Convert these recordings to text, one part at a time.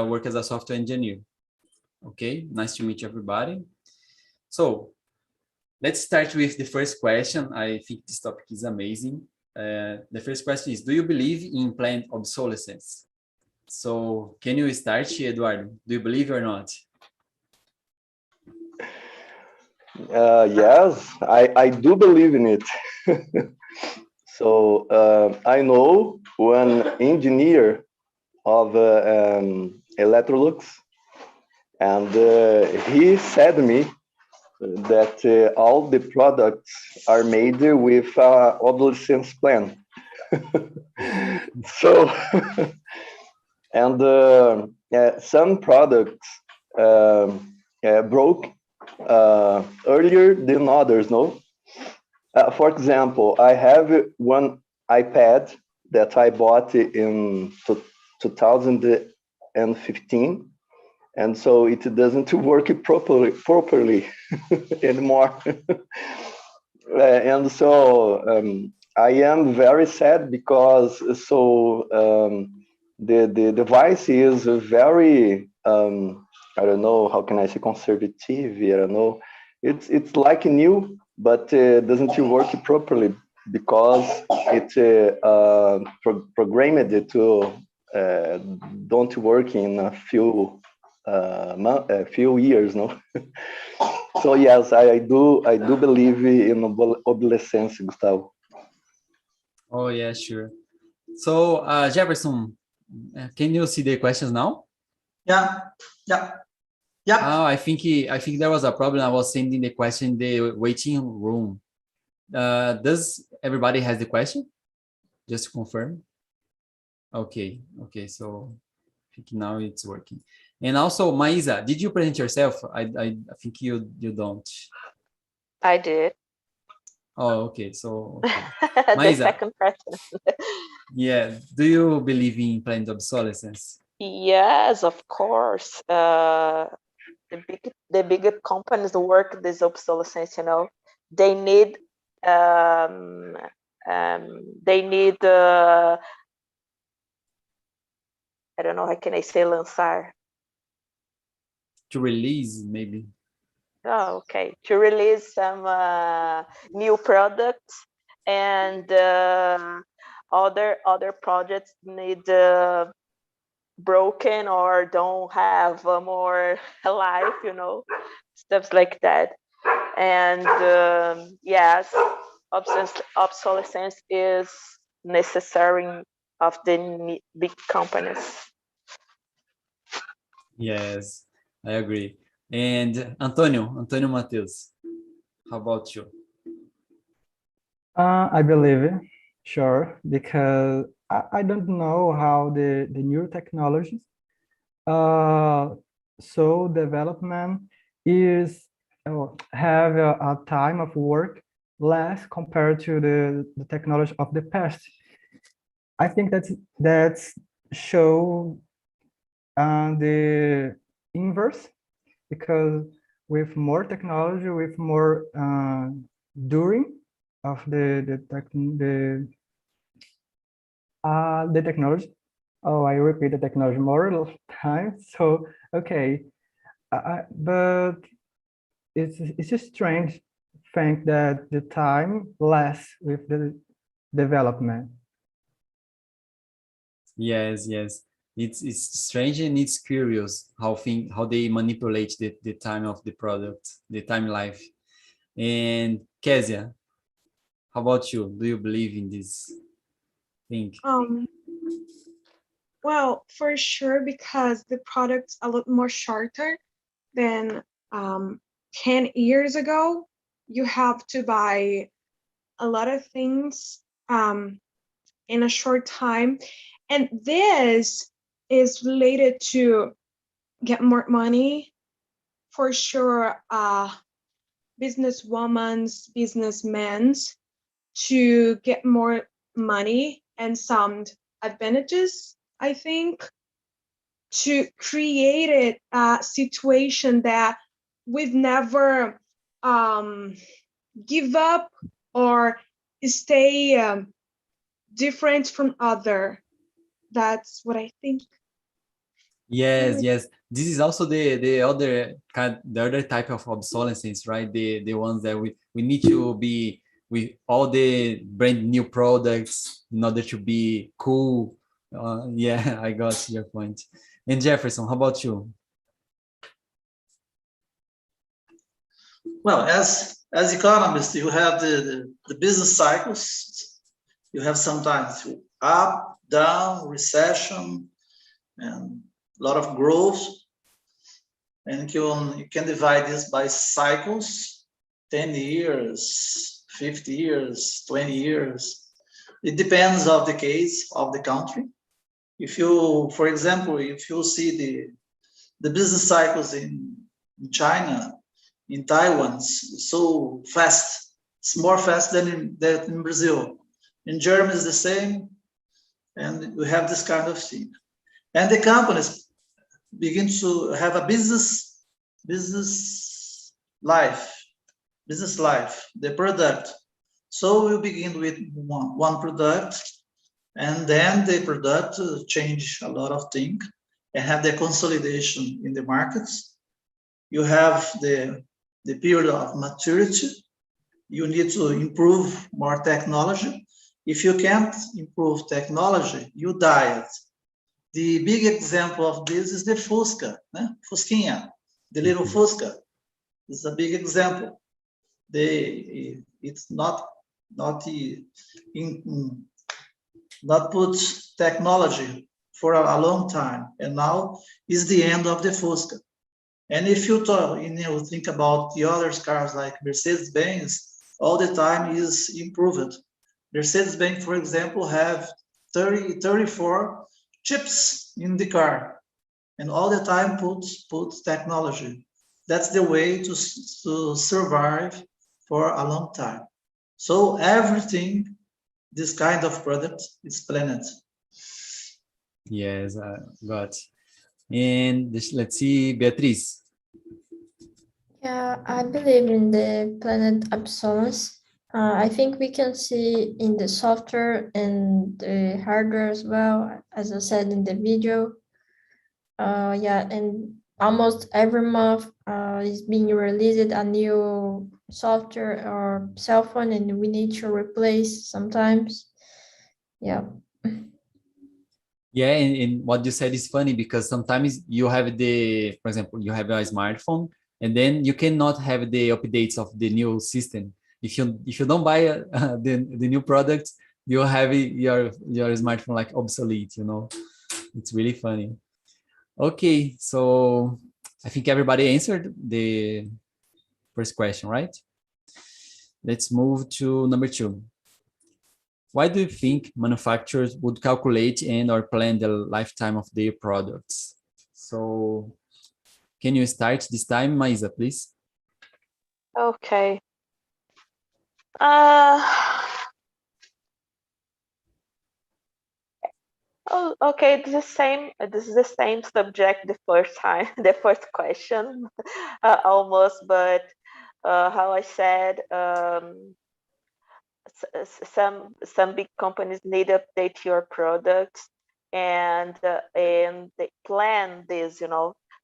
work as a software engineer. Okay, nice to meet everybody. So let's start with the first question. I think this topic is amazing. The first question is, do you believe in planned obsolescence? So can you start, Eduardo? Do you believe or not? Yes, I do believe in it. So I know one engineer of Electrolux, and he said to me that all the products are made with obsolescence plan. So, and some products broke earlier than others, no? For example, I have one iPad that I bought in 2015, and so it doesn't work properly anymore. And so I am very sad because the device is very I don't know, how can I say, conservative? I don't know. It's like new, but doesn't work properly because it programmed it to don't work in a few years, no. So yes, I do believe in obsolescence, Gustavo. Oh yeah, sure. So Jefferson, can you see the questions now? Yeah. Oh, I think there was a problem. I was sending the question in the waiting room. Does everybody has the question? Just to confirm. Okay. So I think now it's working. And also, Maisa, did you present yourself? I think you don't. I did. Oh, okay. So okay. The Maisa, second person. yeah. Do you believe in planned obsolescence? Yes, of course. The bigger companies work this obsolescence. They need I don't know, how can I say lançar? To release, maybe. Oh, okay. To release some new products, and other projects need broken or don't have more life, stuff like that. And yes, obsolescence is necessary of the big companies. Yes, I agree. And Antonio Mateus, how about you? I believe it, sure, because I don't know how the new technologies so development is have a time of work less compared to the technology of the past. I think that's show the inverse, because with more technology, with more during of the technology. Oh, I repeat the technology more times. So okay, but it's a strange thing that the time less with the development. Yes. It's strange and it's curious how they manipulate the time of the product, the time life. And Kezia, how about you? Do you believe in this thing? Well, for sure, because the product's a lot more shorter than 10 years ago. You have to buy a lot of things in a short time. And this is related to get more money. For sure, businesswomen's, businessmen's, to get more money and some advantages, I think, to create a situation that we've never give up or stay different from other. That's what I think. Yes, yes. This is also the other the other type of obsolescence, right? The ones that we need to be with all the brand new products in order to be cool. Yeah, I got your point. And Jefferson, how about you? Well, as economists, you have the business cycles. You have sometimes up, down, recession, and a lot of growth. And you can divide this by cycles, 10 years, 50 years, 20 years. It depends of the case of the country. If you, for example, if you see the business cycles in China, in Taiwan, so fast, it's more fast than in Brazil. In Germany is the same, and we have this kind of thing. And the companies begin to have a business life, the product. So we begin with one product, and then the product change a lot of things and have the consolidation in the markets. You have the period of maturity. You need to improve more technology. If you can't improve technology, you die. The big example of this is the Fusca, Fusquinha, the little Fusca. It's a big example. It's not put technology for a long time, and now is the end of the Fusca. And if you think about the other cars like Mercedes-Benz, all the time is improved. Mercedes-Benz, for example, have 34 chips in the car, and all the time put technology. That's the way to survive for a long time. So everything, this kind of product is planned. Yes, got. And let's see, Beatriz. Yeah, I believe in the planet obsolescence. I think we can see in the software and the hardware as well, as I said in the video. Yeah, and almost every month is being released a new software or cell phone, and we need to replace sometimes. Yeah. Yeah, and what you said is funny because sometimes you have for example, you have a smartphone, and then you cannot have the updates of the new system. If you don't buy the new product, you have your smartphone like obsolete. It's really funny. Okay, so I think everybody answered the first question, right? Let's move to number 2. Why do you think manufacturers would calculate and or plan the lifetime of their products? So can you start this time, Maisa, please? Okay. Oh, okay. This is the same subject the first time, the first question, almost. But how I said, some big companies need to update your products, and they plan this,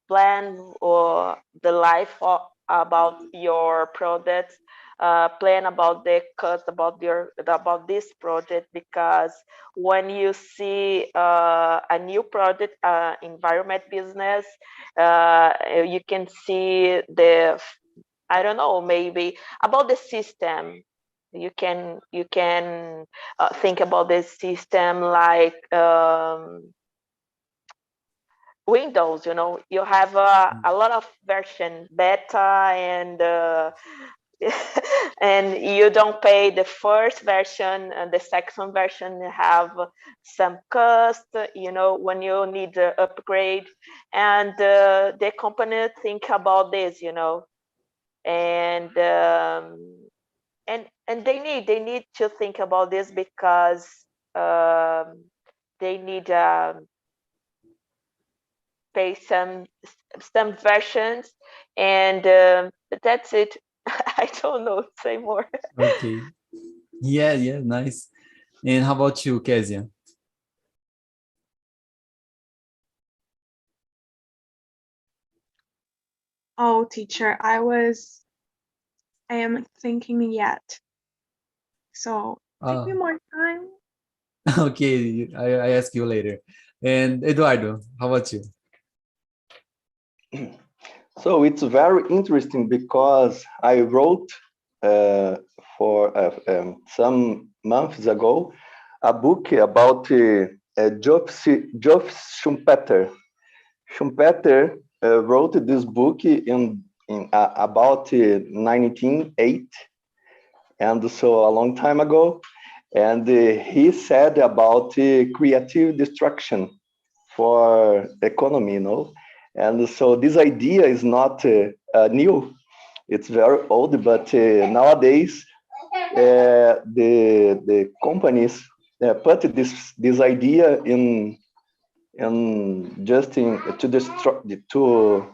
plan or the life about your products, plan about the cost about this project, because when you see a new project, environment business, you can see I don't know, maybe about the system. You can think about the system like Windows. You have a lot of version beta, and and you don't pay the first version, and the second version have some cost, when you need to upgrade, and the company think about this, and and they need to think about this, because they need pay some versions, and that's it. I don't know, say more. Okay. Yeah, nice. And how about you, Kezia? Oh, teacher, I am thinking yet. So take me more time. Okay, I ask you later. And Eduardo, how about you? So it's very interesting because I wrote for some months ago a book about Geoff Schumpeter. Schumpeter wrote this book in about 1908, and so a long time ago. And he said about creative destruction for economy, you know. And so this idea is not new. It's very old, but nowadays the companies put this idea in just in to destroy to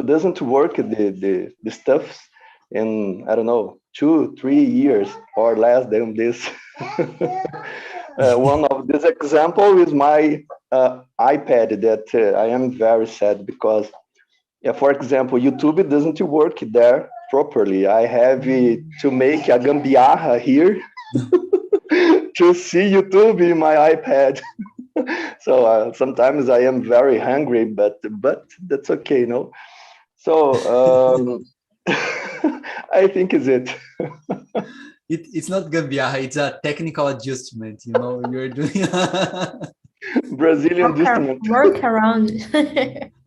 doesn't work the stuff in, I don't know, 2-3 years or less than this. One of this example is my iPad that I am very sad because, for example, YouTube doesn't work there properly. I have to make a gambiarra here to see YouTube in my iPad. So sometimes I am very hungry, but that's okay, no? So I think is it. It's not gambiarra, it's a technical adjustment, you know, you're doing Brazilian adjustment. Workaround.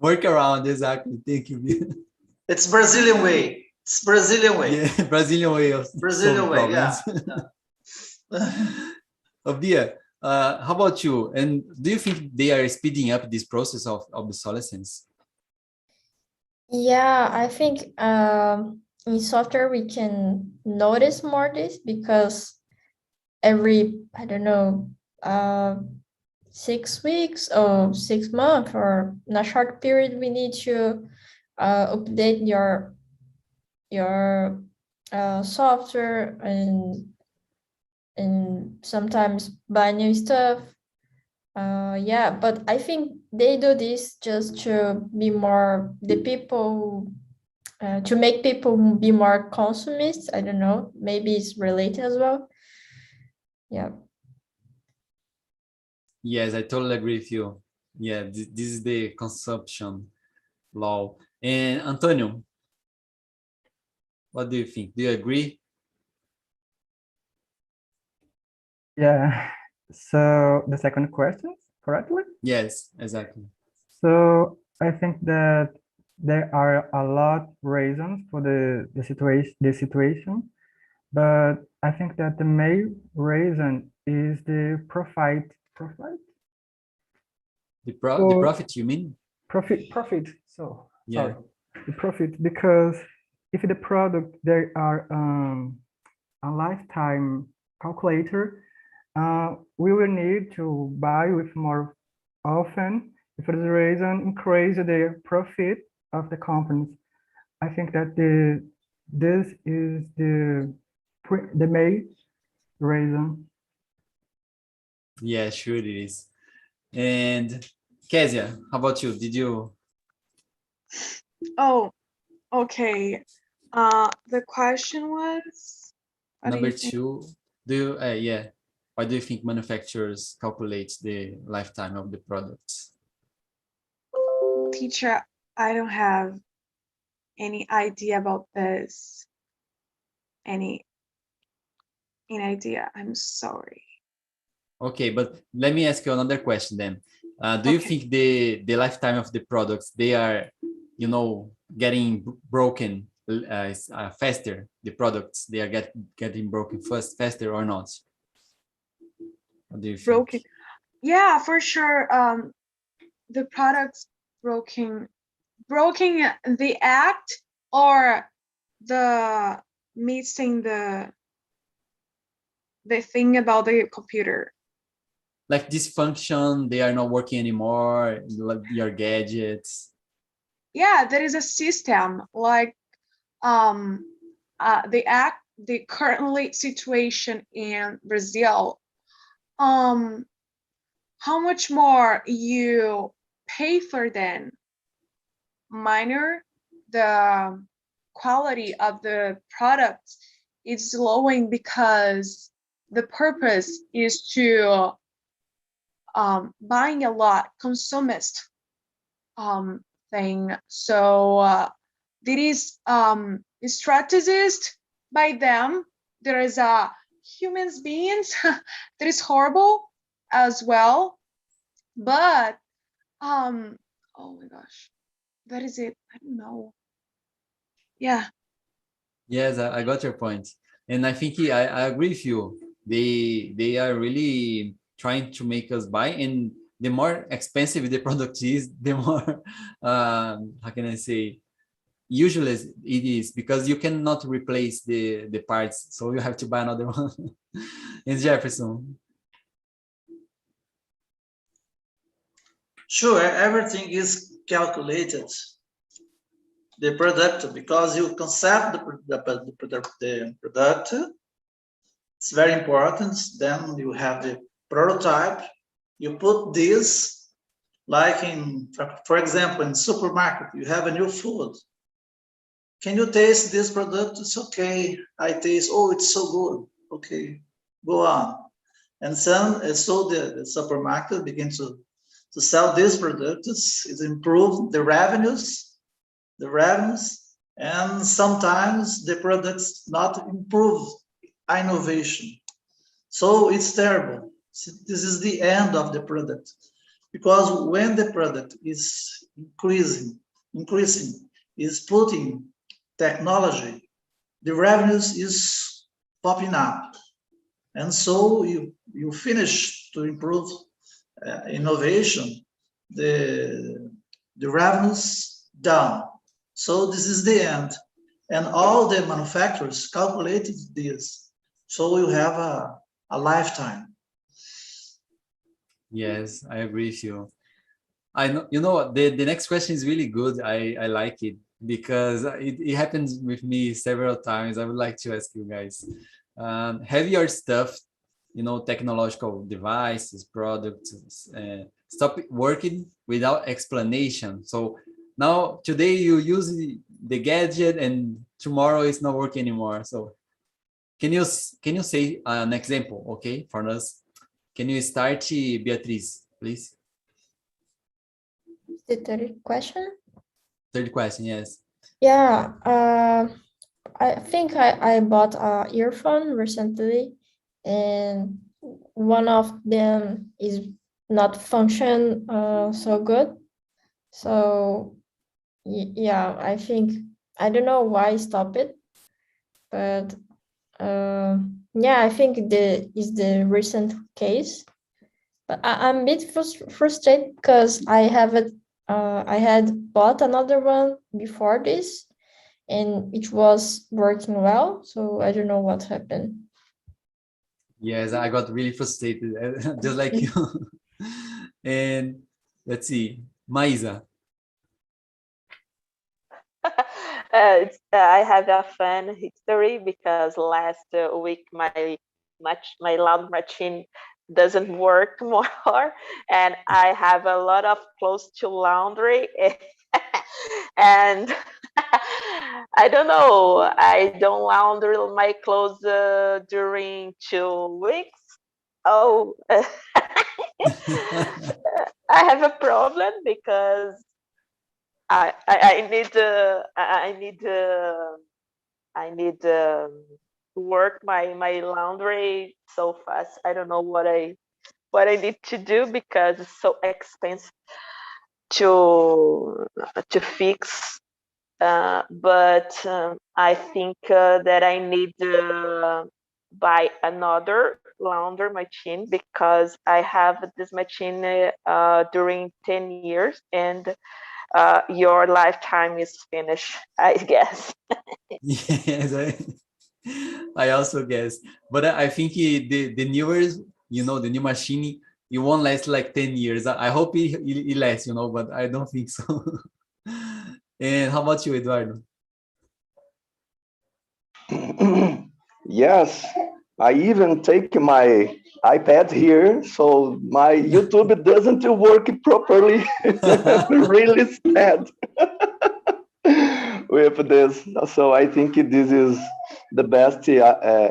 Workaround, exactly. Thank you. It's Brazilian way. It's Brazilian way. Yeah, Brazilian way of Brazilian way, problems. yeah. Bia, how about you? And do you think they are speeding up this process of obsolescence? Yeah, I think in software we can notice more this because every, I don't know, 6 weeks or 6 months or in a short period we need to update your software and sometimes buy new stuff. Yeah, but I think they do this just to be more the people, to make people be more consumists. I don't know, maybe it's related as well. Yeah. Yes, I totally agree with you. Yeah, this is the consumption law. And Antonio, what do you think? Do you agree? Yeah. So the second question, correctly? Yes, exactly. So I think that there are a lot reasons for the situation, but I think that the main reason is the profit. The profit, you mean? Profit. So Yeah. sorry, the profit, because if the product there are a lifetime calculator, we will need to buy with more often. For the reason increase the profit of the companies. I think that this is the main reason. Yeah, sure it is. And Kezia, how about you? Did you? Oh, okay. The question was, Number two, do you, yeah, why do you think manufacturers calculate the lifetime of the products? Teacher, I don't have any idea about this. Any idea? I'm sorry. Okay, but let me ask you another question then. Do you think the lifetime of the products, they are, you know, getting broken faster? The products, they are getting broken faster or not? What do you think? Broken. Yeah, for sure. The products broken the act or the missing the thing about the computer. Like this function, they are not working anymore, like your gadgets. Yeah, there is a system like the currently situation in Brazil. How much more you pay for them? Minor the quality of the products is slowing because the purpose is to buying a lot, consumist thing. So there is strategist by them. There is humans beings that is horrible as well. But oh my gosh, that is it. I don't know. Yeah. Yes, I got your point. And I think I agree with you. They are really trying to make us buy, and the more expensive the product is, the more how can I say, useless it is, because you cannot replace the parts, so you have to buy another one. And Jefferson. Sure, everything is calculated. The product, because you concept the product, it's very important. Then you have the prototype. You put this, like for example, in supermarket, you have a new food. Can you taste this product? It's okay. I taste, oh, it's so good. Okay, go on. And so the supermarket begins to sell these products. It improves the revenues, and sometimes the products not improve innovation. So it's terrible. This is the end of the product, because when the product is increasing, is putting technology, the revenues is popping up, and so you finish to improve innovation, the revenues down. So this is the end, and all the manufacturers calculated this, so you have a lifetime. Yes, I agree with you. I know, you know what, the next question is really good. I like it because it happens with me several times. I would like to ask you guys, have your stuff, you know, technological devices, products, stop working without explanation? So now today you use the gadget and tomorrow it's not working anymore. So can you say an example, okay, for us? Can you start, Beatriz, please? The third question? Third question, yes. Yeah, I think I bought an earphone recently, and one of them is not function so good. So yeah, I think, I don't know why I stopped it, but yeah, I think is the recent case. But I'm a bit frustrated because I had bought another one before this, and it was working well. So I don't know what happened. Yes, I got really frustrated, just like you. And let's see, Maisa. I have a fun history because last week my loud machine doesn't work more, and I have a lot of clothes to laundry, and I don't know. I don't launder my clothes during 2 weeks. Oh, I have a problem because I need to work my laundry so fast. I don't know what I need to do because it's so expensive to fix. But I think that I need to buy another launder machine because I have this machine during 10 years, and your lifetime is finished, I guess. Yes, I also guess, but I think the newer, you know, the new machine, it won't last like 10 years. I hope it lasts, you know, but I don't think so. And how about you, Eduardo? Yes, I even take my iPad here, so my YouTube doesn't work properly. Really sad. with this. So I think this is the best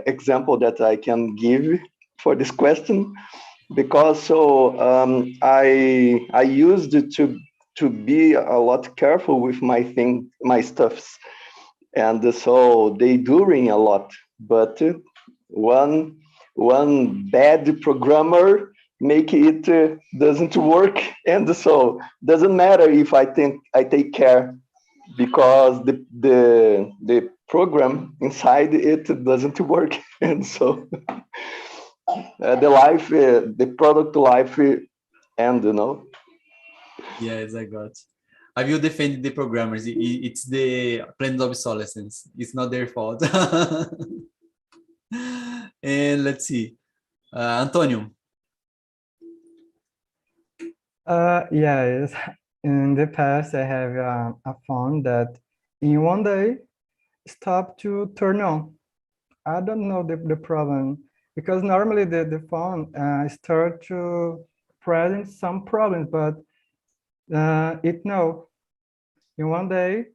example that I can give for this question, because I used to be a lot careful with my stuffs, and so they during a lot. But one bad programmer make it doesn't work, and so doesn't matter if I take care, because the program inside it doesn't work, and so the product life end, Yes, I got. I will defend the programmers. It's the planned obsolescence. It's not their fault. And let's see, Antonio. Yes, in the past I have a phone that in one day stopped to turn on. I don't know the problem, because normally the phone start to present some problems, but it no, in one day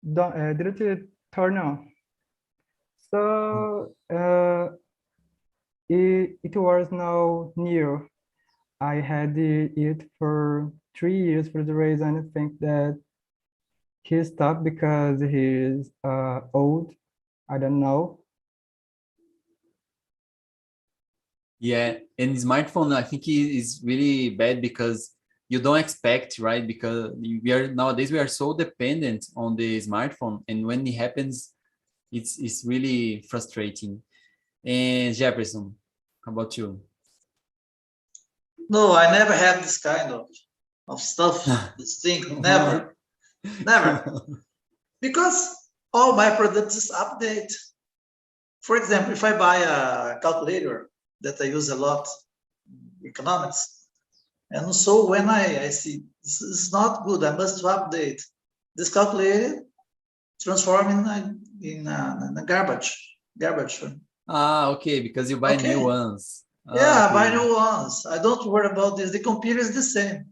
didn't turn on. So it was no new. I had it for 3 years. For the reason I think that he stopped because he's old. I don't know. Yeah, and smartphone, I think is really bad because you don't expect, right? Because nowadays we are so dependent on the smartphone, and when it happens, it's really frustrating. And Jefferson, how about you? No, I never had this kind of stuff, this thing, never. Because all my products is update. For example, if I buy a calculator that I use a lot, economics, and so when I see this is not good, I must update this calculator, transform in a garbage. Okay, because you buy new ones. Yeah, okay. I buy new ones. I don't worry about this. The computer is the same.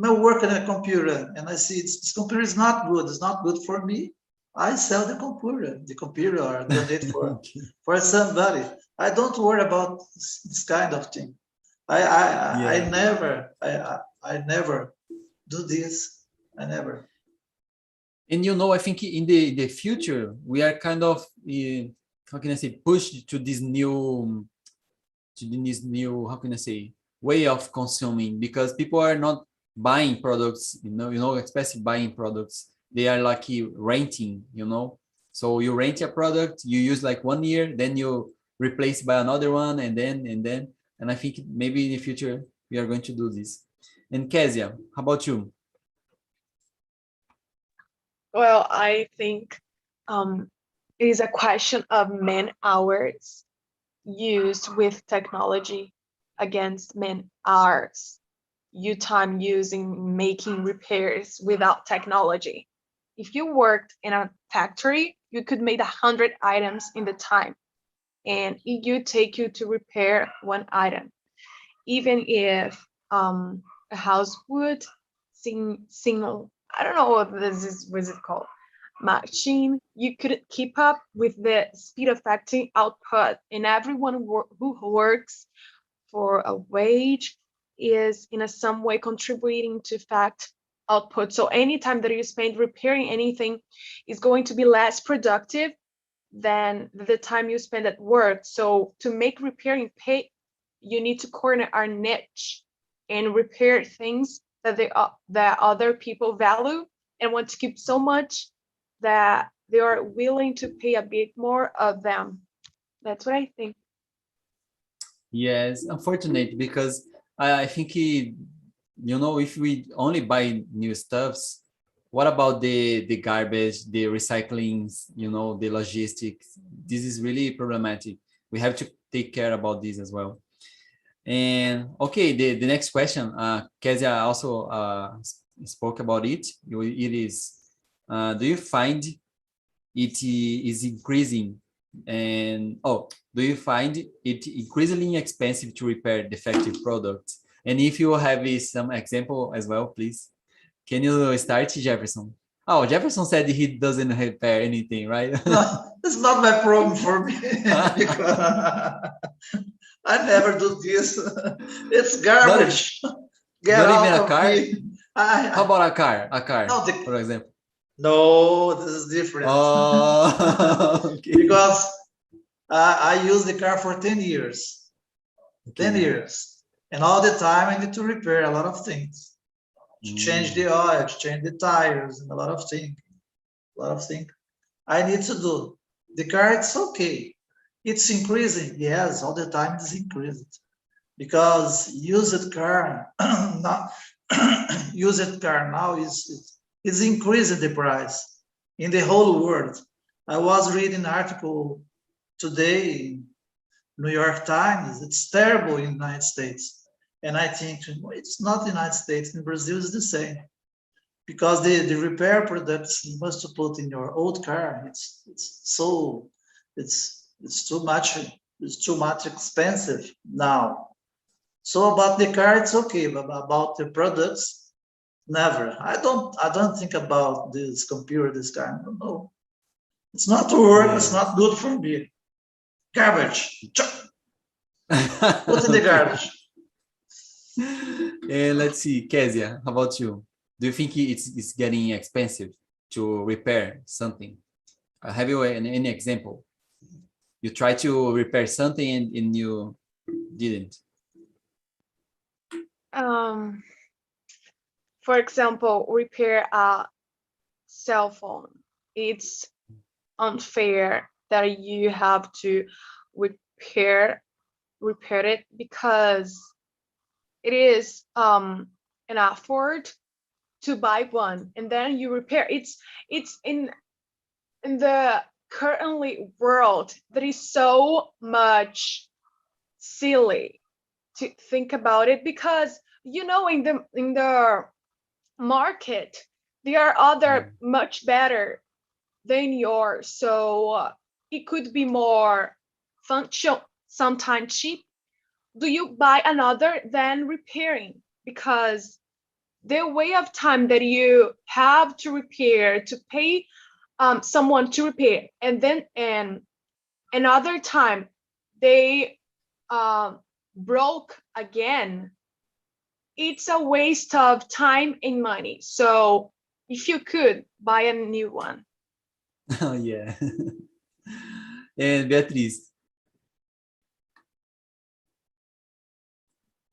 I work on a computer and I see this computer is not good. It's not good for me. I sell the computer or donate for somebody. I don't worry about this kind of thing. I never do this. I never. And I think in the future we are kind of how can I say, pushed to this new how can I say, way of consuming, because people are not buying products, especially buying products. They are like renting, so you rent a product, you use like 1 year, then you replace by another one, and I think maybe in the future we are going to do this. And Kezia, how about you? Well, I think it is a question of man hours used with technology against man hours you time using making repairs without technology. If you worked in a factory, you could make 100 items in the time, and it would take you to repair one item. Even if a house would single, I don't know what was it called, machine, you couldn't keep up with the speed of factory output, and everyone who works for a wage is in some way contributing to fact output. So anytime that you spend repairing anything is going to be less productive than the time you spend at work. So to make repairing pay, you need to corner our niche and repair things that other people value and want to keep so much that they are willing to pay a bit more of them. That's what I think. Yes, unfortunate, because I think if we only buy new stuffs, what about the garbage, the recycling, the logistics? This is really problematic. We have to take care about this as well. And okay, the next question, Kezia also spoke about it. It is, do you find it is increasing? And do you find it increasingly expensive to repair defective products? And if you have some example as well, please. Can you start, Jefferson? Oh, Jefferson said he doesn't repair anything, right? No, it's not my problem for me because I never do this. It's garbage. Get not out even a of car? me. How about a car? No, For example. No, this is different. Oh, okay. Because I use the car for 10 years. Okay. 10 years. And all the time I need to repair a lot of things. To change the oil, to change the tires, and a lot of things. I need to do. The car, it's okay. It's increasing. Yes, all the time it's increasing. Because used car, not used car now is increasing the price in the whole world. I was reading an article today in New York Times. It's terrible in the United States. And I think it's not the United States, in Brazil it's the same. Because the repair products you must put in your old car, it's too much expensive now. So about the car, it's okay, but about the products, never. I don't think about this computer, this kind. No, it's not work. Yeah. It's not good for me. Garbage. Put in the garbage. And let's see, Kezia, how about you? Do you think it's getting expensive to repair something? Have you any example? You try to repair something and you didn't. For example, repair a cell phone. It's unfair that you have to repair it because it is an effort to buy one and then you repair. It's in the currently world that is so much silly to think about it, because in the market there are other much better than yours, so it could be more functional, sometimes cheap. Do you buy another than repairing? Because the way of time that you have to repair, to pay someone to repair, and then another time they broke again, it's a waste of time and money. So if you could buy a new one. Oh yeah. And Beatriz.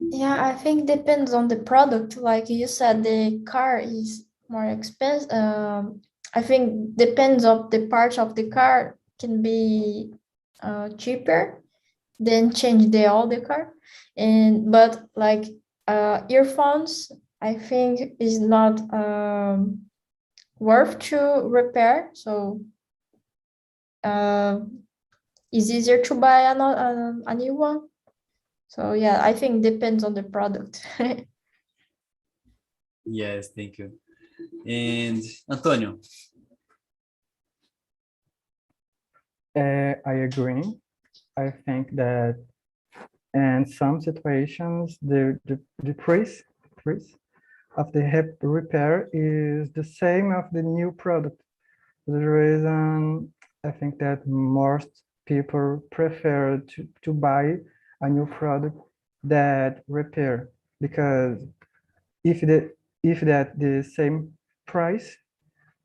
Yeah, I think depends on the product. Like you said, the car is more expensive. I think depends on the parts of the car can be cheaper than change all the car. But like earphones, I think is not worth to repair. So it's easier to buy a new one. So yeah, I think depends on the product. Yes, thank you. And Antonio. I agree. I think that in some situations, the price of the repair is the same of the new product. For the reason, I think that most people prefer to buy a new product that repair, because if that the same price,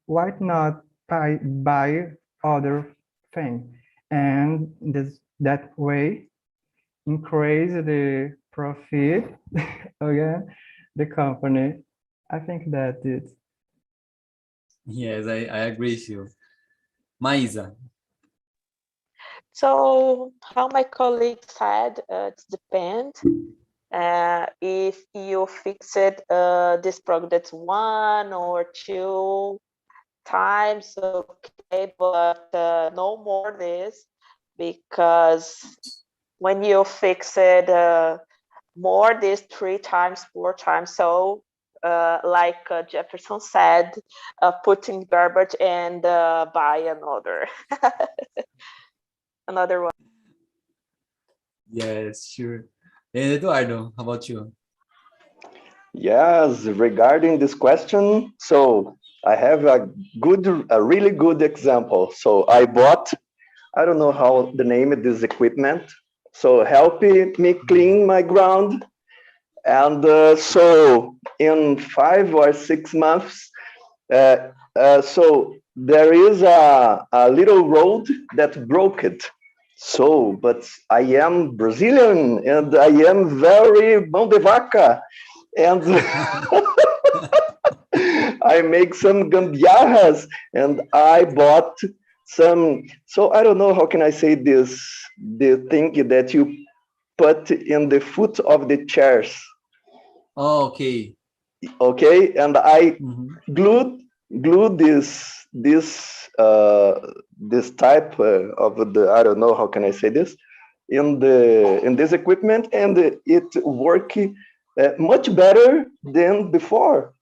why not buy other thing, and that way increase the profit again the company. I think that it. Yes, I agree with you. Maisa. So how my colleague said, it depends. If you fixed this product 1 or 2 times, okay, but no more this, because when you fix it more this 3 times, 4 times, so like Jefferson said, put in garbage and buy another one. Yes, sure. And Eduardo, how about you? Yes, regarding this question, so I have a really good example. So I bought, I don't know how the name of this equipment. So helping me clean my ground. And so in 5 or 6 months, so there is a little road that broke it. So, but I am Brazilian and I am very mão de vaca. And I make some gambiarras and I bought some. So I don't know how can I say this. The thing that you put in the foot of the chairs. Oh, okay. Okay, and I glued this type of the, I don't know how can I say this, in this equipment, and it worked much better than before.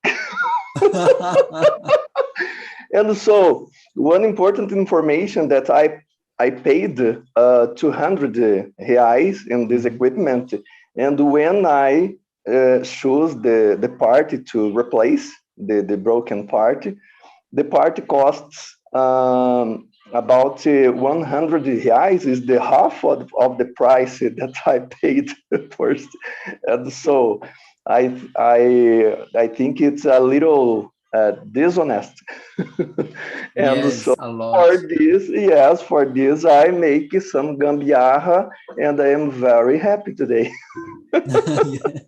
And so one important information that I paid 200 reais in this equipment, and when I choose the part to replace the broken part, the part costs about 100 reais, is the half of the price that I paid first. And so I think it's a little dishonest. And Yes, so a lot. for this I make some gambiarra, and I am very happy today. Yeah.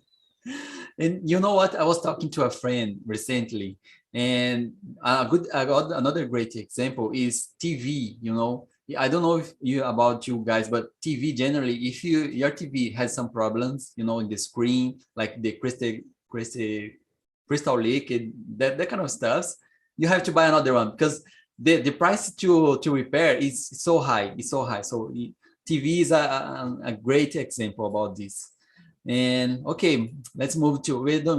And you know what? I was talking to a friend recently, and I got another great example is TV. You know, I don't know if about you guys, but TV generally, if your TV has some problems, you know, in the screen, like the crystal leak, and that kind of stuff, you have to buy another one because the price to repair is so high. It's so high. So TV is a great example about this. And okay, let's move to, we don't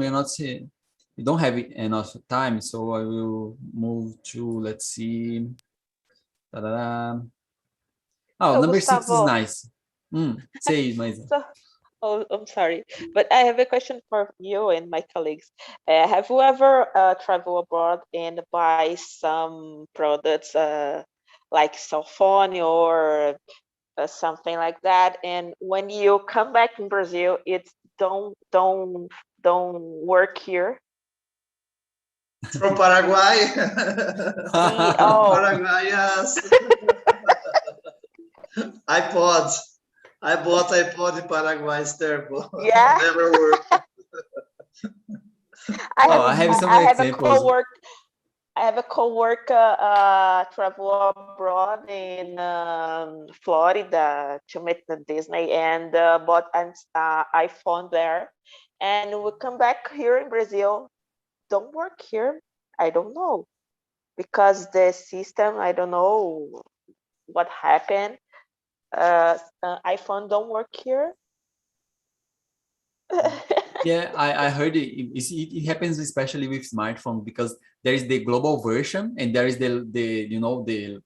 have enough time, so I will move to, let's see. Ta-da-da. Oh, So number 6 is Gustavo, nice. Say, Maisa. so I'm sorry, but I have a question for you and my colleagues. Have you ever traveled abroad and buy some products like cell phone or something like that, and when you come back in Brazil, it's don't work here? From Paraguay. Oh, Paraguay, yes. iPod. I bought iPod in Paraguay. It's terrible. yeah. Never worked. I have some examples. I have a coworker travel abroad in Florida to meet the Disney and bought an iPhone there, and we come back here in Brazil. Don't work here. I don't know, because the system, I don't know what happened. iPhone don't work here. Yeah, I heard it happens especially with smartphone because there is the global version and there is the you know, the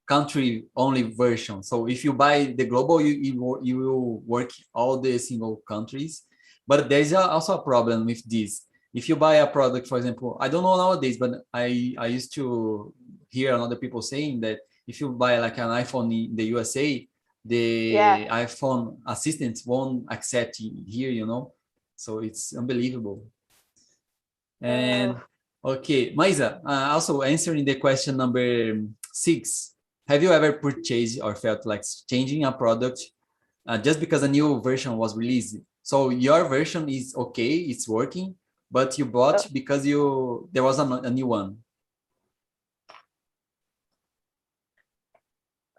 country only version. So if you buy the global, you will work all the single countries. But there is also a problem with this. If you buy a product, for example, I don't know nowadays, but I used to hear other people saying that if you buy like an iPhone in the USA, the iPhone assistants won't accept here, you know. So it's unbelievable. And okay, Maisa, also answering the question number 6. Have you ever purchased or felt like changing a product just because a new version was released? So your version is okay, it's working, but you bought because there was a new one.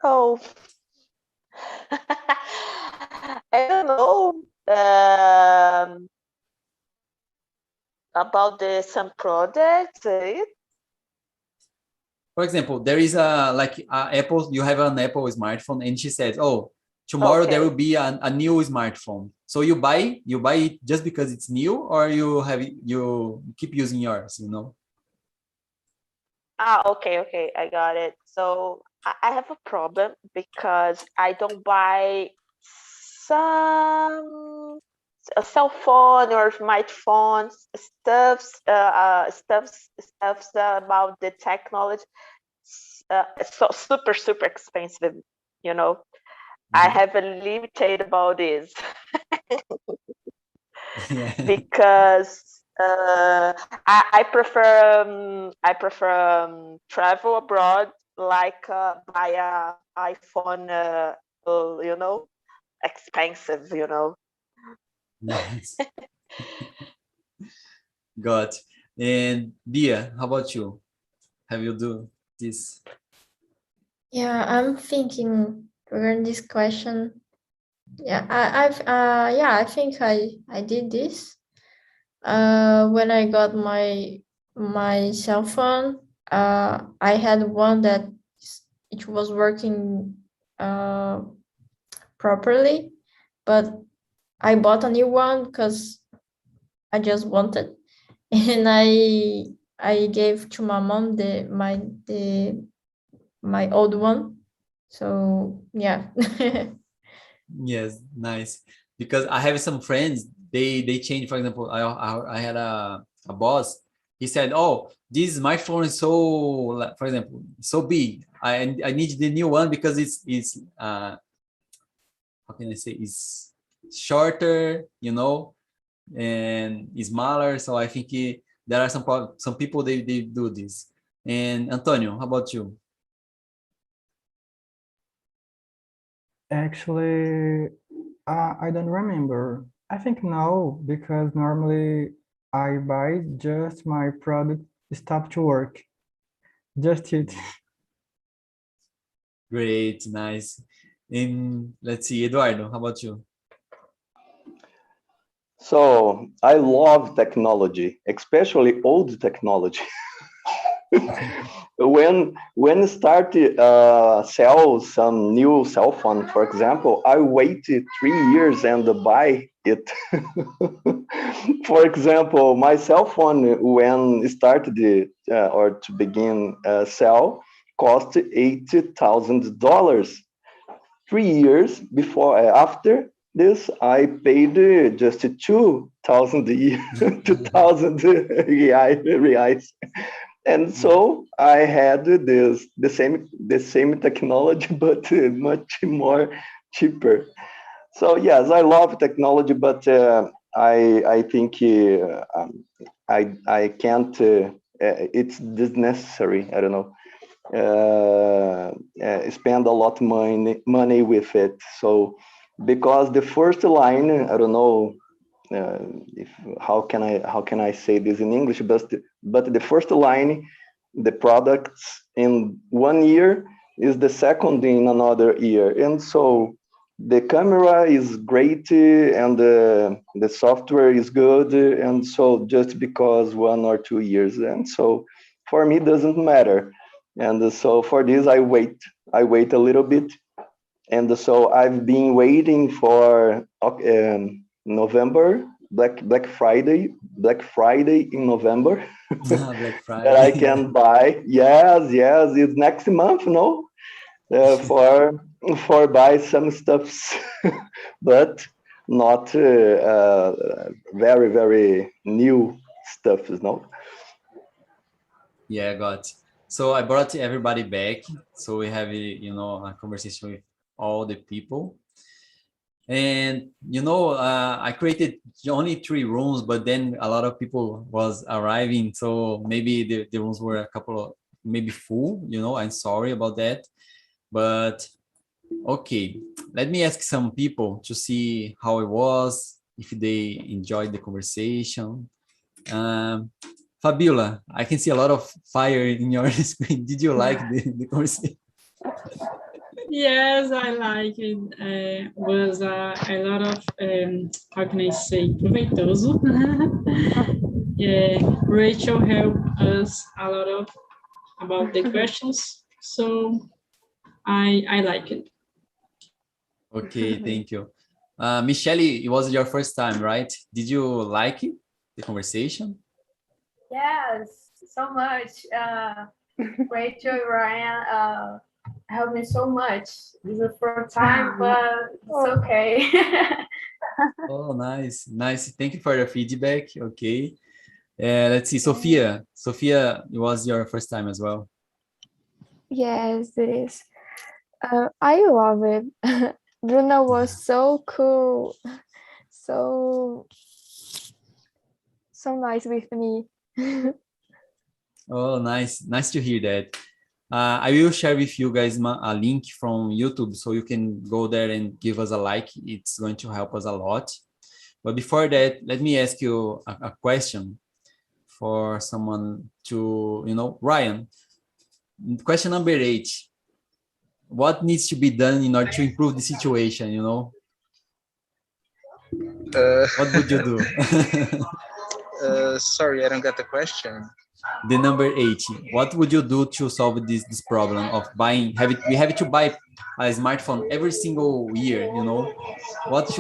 Oh, I don't know about some products. For example, there is Apple. You have an Apple smartphone, and she says, "Oh, tomorrow there will be a new smartphone." So you buy it just because it's new, or you keep using yours, you know? Okay, I got it. So I have a problem because I don't buy some a cell phone or smartphones, stuffs about the technology. So super expensive, you know. I have a limited about this Yeah. because I prefer travel abroad like via iPhone, you know, expensive, you know. Yes. Got. And Bia, how about you? Have you do this? Yeah, I'm thinking regarding this question. Yeah, I think I did this. When I got my cell phone, I had one that it was working properly, but I bought a new one because I just wanted, and I gave to my mom my old one. So yeah. Yes, nice. Because I have some friends, they change. For example, I had a boss. He said, "Oh, this smartphone is so, for example, so big. I need the new one because it's how can I say, it's shorter, you know, and smaller." So I think there are some people they do this. And Antonio, how about you? Actually, I don't remember. I think no, because normally I buy just my product stop to work. Just it. Great, nice. And let's see, Eduardo, how about you? So I love technology, especially old technology. when start sell some new cell phone, for example, I waited 3 years and buy it. For example, my cell phone when started or to begin sell cost $80,000. 3 years before after this, I paid just 2,000 2,000 reais. And so I had the same technology, but much more cheaper. So yes, I love technology, but I think I can't. It's necessary. I don't know. Spend a lot money with it. So because the first line, I don't know if how can I say this in English, but the first line, the products in 1 year is the second in another year, and so the camera is great and the software is good, and so just because 1 or 2 years, and so for me it doesn't matter, and so for this I wait a little bit, and so I've been waiting for November, Black Friday in November. Black That I Friday. can buy. Yes, it's next month, no? For buy some stuffs, but not very new stuff, no? Yeah, got. So I brought everybody back. So we have a conversation with all the people. And I created only 3 rooms, but then a lot of people was arriving, so maybe the rooms were a couple of maybe full. I'm sorry about that, but okay, let me ask some people to see how it was, if they enjoyed the conversation. Fabiola, I can see a lot of fire in your screen. Did you like the conversation? Yes, I like it. Was a lot of, how can I say, proveitoso. Yeah, Rachel helped us a lot about the questions, so I like it. Okay, thank you. Michelle, it was your first time, right? Did you like it, the conversation? Yes, so much. Rachel, Ryan, helped me so much. This is the first time, but it's okay. Oh, nice, nice. Thank you for the feedback. Okay. Let's see, Sophia. Sophia, it was your first time as well. Yes, it is. I love it. Bruno was so cool, so nice with me. Oh, nice. Nice to hear that. I will share with you guys a link from YouTube so you can go there and give us a like. It's going to help us a lot. But before that, let me ask you a question for someone to, Ryan. Question number 8. What needs to be done in order to improve the situation, What would you do? Sorry, I don't get the question. The number 8. What would you do to solve this problem of buying? We have to buy a smartphone every single year, What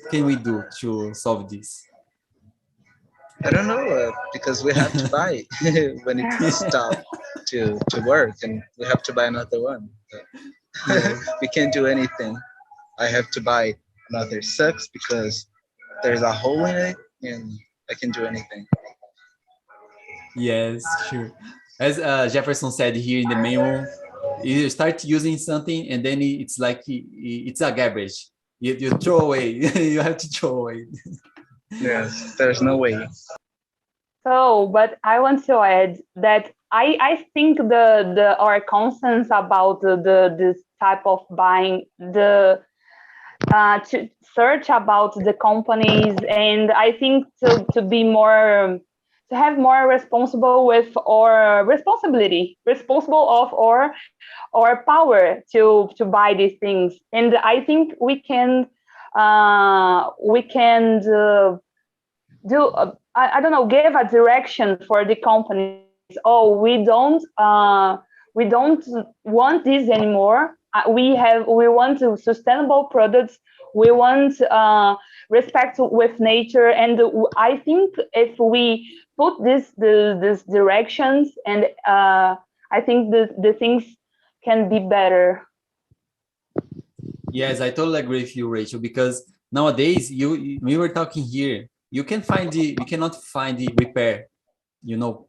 can we do to solve this? I don't know, because we have to buy when it stops to work, and we have to buy another one. We can't do anything. I have to buy another. Sucks because there's a hole in it, and I can do anything. Yes, sure. As Jefferson said here in the main room, you start using something and then it's like it's a garbage. You throw away. You have to throw away. Yes, there's no way. So, but I want to add that I think our concerns about this type of buying, to search about the companies, and I think to be more, to have more responsible with our responsibility, responsible of our power to buy these things. And I think we can do I don't know, give a direction for the companies. Oh, we don't want this anymore. We want sustainable products. We want respect with nature, and I think if we put these directions, and I think the things can be better. Yes, I totally agree with you, Rachel, because nowadays we were talking here. You cannot find the repair,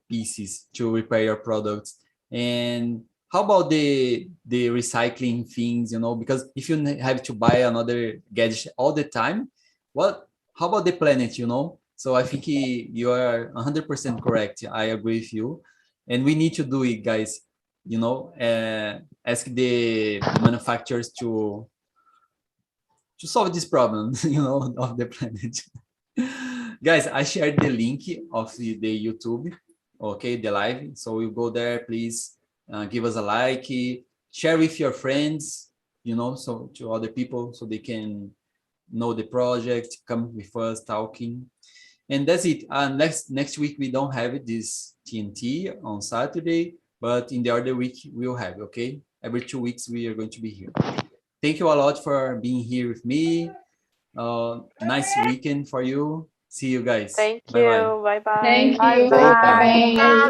pieces to repair your products. And how about the recycling things, because if you have to buy another gadget all the time, how about the planet, So I think you are 100% correct. I agree with you. And we need to do it, guys, ask the manufacturers to solve this problem, of the planet. Guys, I shared the link of the YouTube, okay, the live. So you go there, please give us a like, share with your friends, so to other people, so they can know the project, come with us talking. And that's it. Next week, we don't have this TNT on Saturday, but in the other week, we'll have, okay? Every 2 weeks, we are going to be here. Thank you a lot for being here with me. Nice weekend for you. See you guys. Thank Bye-bye. you. Bye-bye. Thank you. Bye-bye. Bye-bye.